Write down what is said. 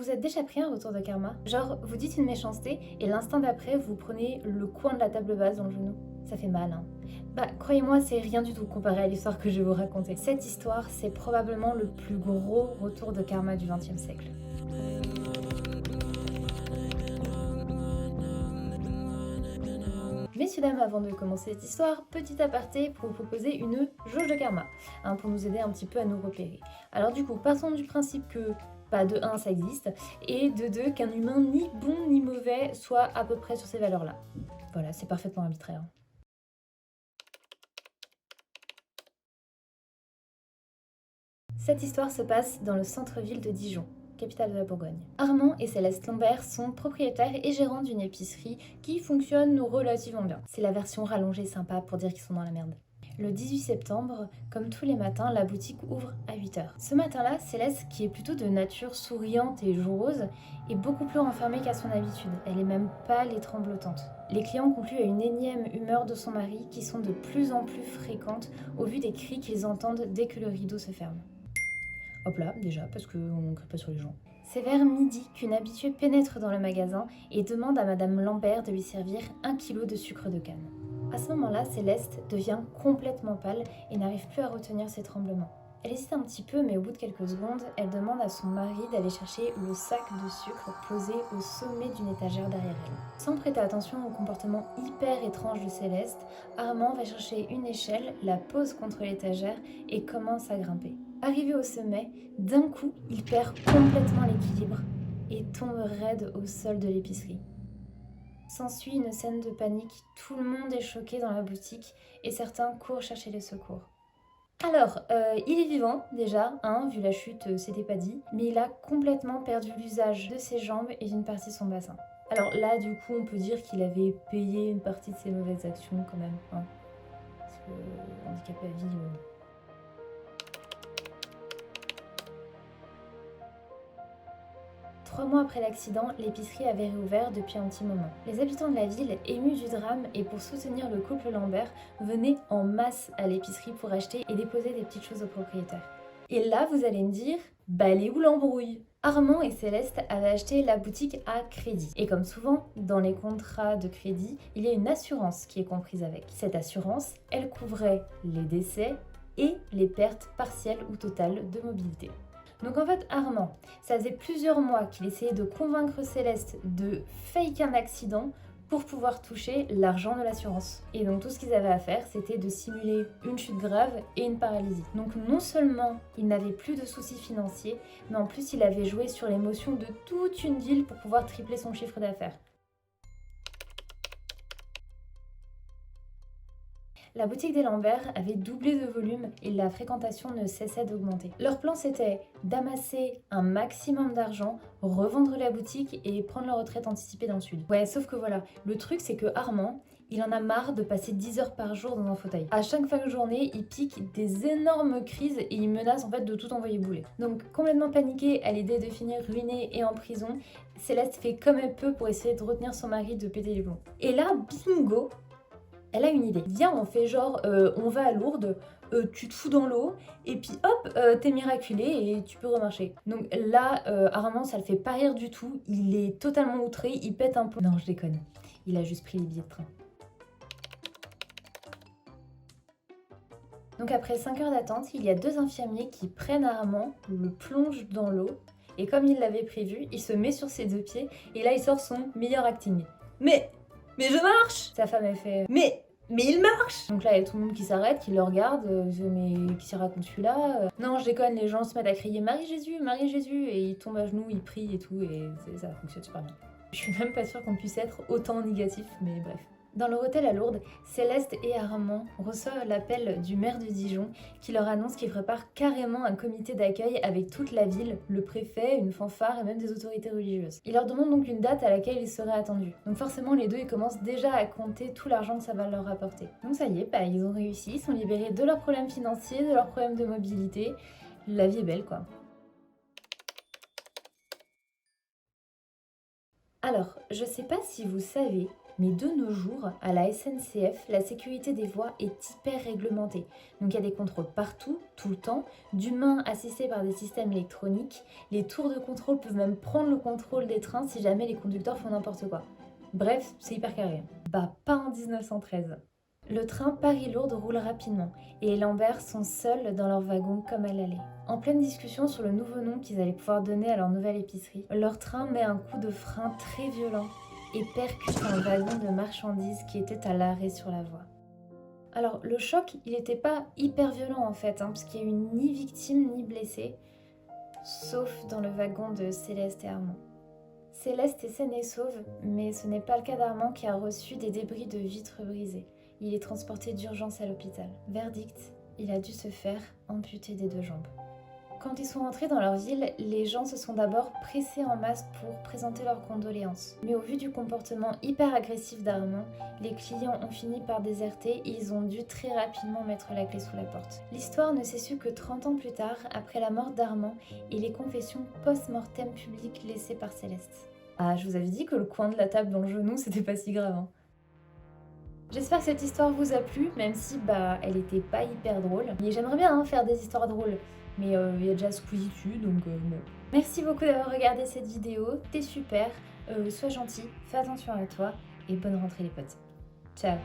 vous êtes déjà pris un retour de karma? Genre, vous dites une méchanceté et l'instant d'après, vous prenez le coin de la table basse dans le genou. Ça fait mal, hein? Bah, croyez-moi, c'est rien du tout comparé à l'histoire que je vais vous raconter. Cette histoire, c'est probablement le plus gros retour de karma du XXe siècle. Messieurs, dames, avant de commencer cette histoire, petit aparté pour vous proposer une jauge de karma, hein, pour nous aider un petit peu à nous repérer. Alors du coup, partons du principe que, bah, de 1, ça existe, et de 2, qu'un humain ni bon ni mauvais soit à peu près sur ces valeurs-là. Voilà, c'est parfaitement arbitraire. Cette histoire se passe dans le centre-ville de Dijon, capitale de la Bourgogne. Armand et Céleste Lambert sont propriétaires et gérants d'une épicerie qui fonctionne relativement bien. C'est la version rallongée sympa pour dire qu'ils sont dans la merde. Le 18 septembre, comme tous les matins, la boutique ouvre à 8h. Ce matin-là, Céleste, qui est plutôt de nature souriante et joureuse, est beaucoup plus renfermée qu'à son habitude. Elle est même pâle et tremblotante. Les clients concluent à une énième humeur de son mari qui sont de plus en plus fréquentes au vu des cris qu'ils entendent dès que le rideau se ferme. Hop là, déjà, parce qu'on ne crie pas sur les gens. C'est vers midi qu'une habituée pénètre dans le magasin et demande à Madame Lambert de lui servir 1 kilo de sucre de canne. À ce moment-là, Céleste devient complètement pâle et n'arrive plus à retenir ses tremblements. Elle hésite un petit peu, mais au bout de quelques secondes, elle demande à son mari d'aller chercher le sac de sucre posé au sommet d'une étagère derrière elle. Sans prêter attention au comportement hyper étrange de Céleste, Armand va chercher une échelle, la pose contre l'étagère et commence à grimper. Arrivé au sommet, d'un coup, il perd complètement l'équilibre et tombe raide au sol de l'épicerie. S'ensuit une scène de panique, tout le monde est choqué dans la boutique et certains courent chercher les secours. Alors, il est vivant déjà, hein, vu la chute, c'était pas dit, mais il a complètement perdu l'usage de ses jambes et d'une partie de son bassin. Alors là, du coup, on peut dire qu'il avait payé une partie de ses mauvaises actions quand même, hein, parce que handicapé à vie... 3 mois après l'accident, l'épicerie avait réouvert depuis un petit moment. Les habitants de la ville, émus du drame et pour soutenir le couple Lambert, venaient en masse à l'épicerie pour acheter et déposer des petites choses aux propriétaires. Et là, vous allez me dire, bah elle est où l'embrouille? Armand et Céleste avaient acheté la boutique à crédit. Et comme souvent, dans les contrats de crédit, il y a une assurance qui est comprise avec. Cette assurance, elle couvrait les décès et les pertes partielles ou totales de mobilité. Donc en fait, Armand, ça faisait plusieurs mois qu'il essayait de convaincre Céleste de fake un accident pour pouvoir toucher l'argent de l'assurance. Et donc tout ce qu'ils avaient à faire, c'était de simuler une chute grave et une paralysie. Donc non seulement il n'avait plus de soucis financiers, mais en plus il avait joué sur l'émotion de toute une ville pour pouvoir tripler son chiffre d'affaires. La boutique des Lambert avait doublé de volume et la fréquentation ne cessait d'augmenter. Leur plan, c'était d'amasser un maximum d'argent, revendre la boutique et prendre leur retraite anticipée dans le sud. Ouais, sauf que voilà, le truc c'est que Armand, il en a marre de passer 10 heures par jour dans un fauteuil. À chaque fin de journée, il pique des énormes crises et il menace en fait de tout envoyer bouler. Donc complètement paniquée à l'idée de finir ruinée et en prison, Céleste fait comme elle peut pour essayer de retenir son mari de péter les plombs. Et là, bingo, elle a une idée. Viens, on fait genre, on va à Lourdes, tu te fous dans l'eau, et puis hop, t'es miraculé et tu peux remarcher. Donc là, Armand, ça le fait pas rire du tout. Il est totalement outré, il pète un peu. Non, je déconne. Il a juste pris les billets de train. Donc après 5 heures d'attente, il y a 2 infirmiers qui prennent Armand, le plongent dans l'eau, et comme il l'avait prévu, il se met sur ses 2 pieds, et là il sort son meilleur acting. Mais je marche! Sa femme elle fait mais il marche! Donc là, il y a tout le monde qui s'arrête, qui le regarde, mais qui s'y raconte celui-là? Non, je déconne, les gens se mettent à crier Marie Jésus, et ils tombent à genoux, ils prient et tout, et ça fonctionne super bien. Je suis même pas sûre qu'on puisse être autant négatif, mais bref. Dans leur hôtel à Lourdes, Céleste et Armand reçoivent l'appel du maire de Dijon qui leur annonce qu'il prépare carrément un comité d'accueil avec toute la ville, le préfet, une fanfare et même des autorités religieuses. Il leur demande donc une date à laquelle ils seraient attendus. Donc forcément les deux ils commencent déjà à compter tout l'argent que ça va leur rapporter. Donc ça y est, ils ont réussi, ils sont libérés de leurs problèmes financiers, de leurs problèmes de mobilité. La vie est belle quoi. Alors, je sais pas si vous savez, Mais de nos jours, à la SNCF, la sécurité des voies est hyper réglementée. Donc il y a des contrôles partout, tout le temps, d'humains assistés par des systèmes électroniques. Les tours de contrôle peuvent même prendre le contrôle des trains si jamais les conducteurs font n'importe quoi. Bref, c'est hyper carré. Bah pas en 1913. Le train Paris-Lourdes roule rapidement et les Lambert sont seuls dans leur wagon comme à l'aller. En pleine discussion sur le nouveau nom qu'ils allaient pouvoir donner à leur nouvelle épicerie, leur train met un coup de frein très violent et percute un wagon de marchandises qui était à l'arrêt sur la voie. Alors le choc, il n'était pas hyper violent en fait, parce qu'il n'y a eu ni victime ni blessé, sauf dans le wagon de Céleste et Armand. Céleste est saine et sauve, mais ce n'est pas le cas d'Armand qui a reçu des débris de vitres brisées. Il est transporté d'urgence à l'hôpital. Verdict, il a dû se faire amputer des 2 jambes. Quand ils sont rentrés dans leur ville, les gens se sont d'abord pressés en masse pour présenter leurs condoléances. Mais au vu du comportement hyper agressif d'Armand, les clients ont fini par déserter et ils ont dû très rapidement mettre la clé sous la porte. L'histoire ne s'est su que 30 ans plus tard, après la mort d'Armand et les confessions post-mortem publiques laissées par Céleste. Ah, je vous avais dit que le coin de la table dans le genou, c'était pas si grave. J'espère que cette histoire vous a plu, même si elle était pas hyper drôle. Mais j'aimerais bien faire des histoires drôles. Mais il y a déjà Squeezie dessus, donc bon. Merci beaucoup d'avoir regardé cette vidéo, t'es super, sois gentil, fais attention à toi, et bonne rentrée les potes. Ciao.